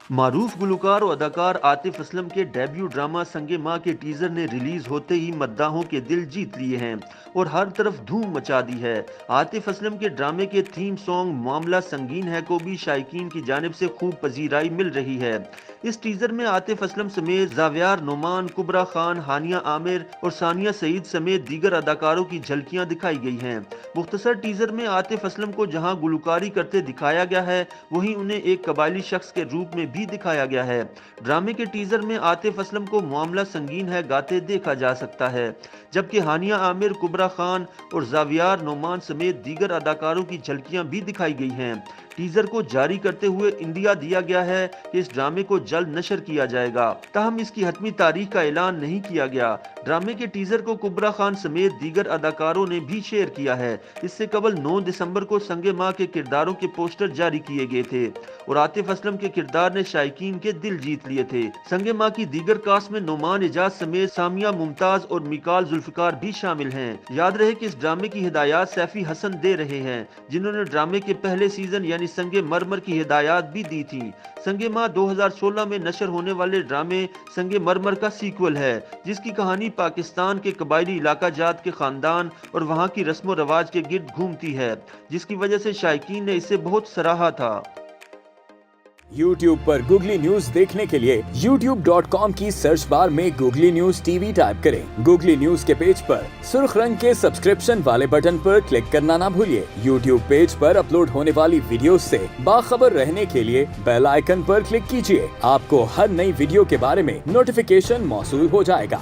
मारूफ गुलकार और अदाकार आतिफ असलम के डेब्यू ड्रामा संगे माँ के टीजर ने रिलीज होते ही मद्दाहों के दिल जीत लिए हैं और हर तरफ धूम मचा दी है। आतिफ असलम के ड्रामे के थीम सॉन्ग मामला संगीन है को भी शायकीन की जानिब से खूब पजीराई मिल रही है। इस टीजर में आतिफ असलम समेत जावियार नोमान, कुबरा खान, हानिया आमिर और सानिया सईद समेत दीगर अदाकारों की झलकियां दिखाई गई हैं। मुख्तसर टीजर में आतिफ असलम को जहां गुलकारी करते दिखाया गया है, वहीं उन्हें एक कबायली शख्स के रूप में भी दिखाया गया है। ड्रामे के टीजर में आतिफ असलम को मामला संगीन है गाते देखा जा सकता है, जबकि हानिया आमिर, कुबरा खान और जावियार नोमान समेत दीगर अदाकारों की झलकियां भी दिखाई गई हैं। टीजर को जारी करते हुए इंडिया दिया गया है कि इस ड्रामे को जल्द नशर किया जाएगा, ताहम इसकी हतमी तारीख का ऐलान नहीं किया गया। ड्रामे के टीजर को कुबरा खान समेत दीगर अदाकारों ने भी शेयर किया है। इससे कबल 9 दिसंबर को संगे माँ के किरदारों के पोस्टर जारी किए गए थे और आतिफ असलम के किरदार ने शायकीन के दिल जीत लिए थे। संगे माँ की दीगर कास्ट में नोमान एजाज समेत सामिया मुमताज और मिकाल जुल्फिकार भी शामिल हैं। याद रहे कि इस ड्रामे की हिदायत सैफी हसन दे रहे हैं, जिन्होंने ड्रामे के पहले सीजन यानी संगे मरमर की हिदायत भी दी थी। संगे माँ 2016 में नशर होने वाले ड्रामे संगे मरमर का सीक्वल है, जिसकी कहानी पाकिस्तान के कबायली इलाका जात के खानदान और वहाँ की रस्म रवाज के गिर्द घूमती है, जिसकी वजह से शायकीन ने इसे बहुत सराहा था। YouTube पर गूगली न्यूज देखने के लिए youtube.com की सर्च बार में गूगली न्यूज टीवी टाइप करें। गूगली न्यूज के पेज पर सुर्ख रंग के सब्सक्रिप्शन वाले बटन पर क्लिक करना ना भूलिए। YouTube पेज पर अपलोड होने वाली वीडियोस से बाखबर रहने के लिए बेल आइकन पर क्लिक कीजिए। आपको हर नई वीडियो के बारे में नोटिफिकेशन मौसूल हो जाएगा।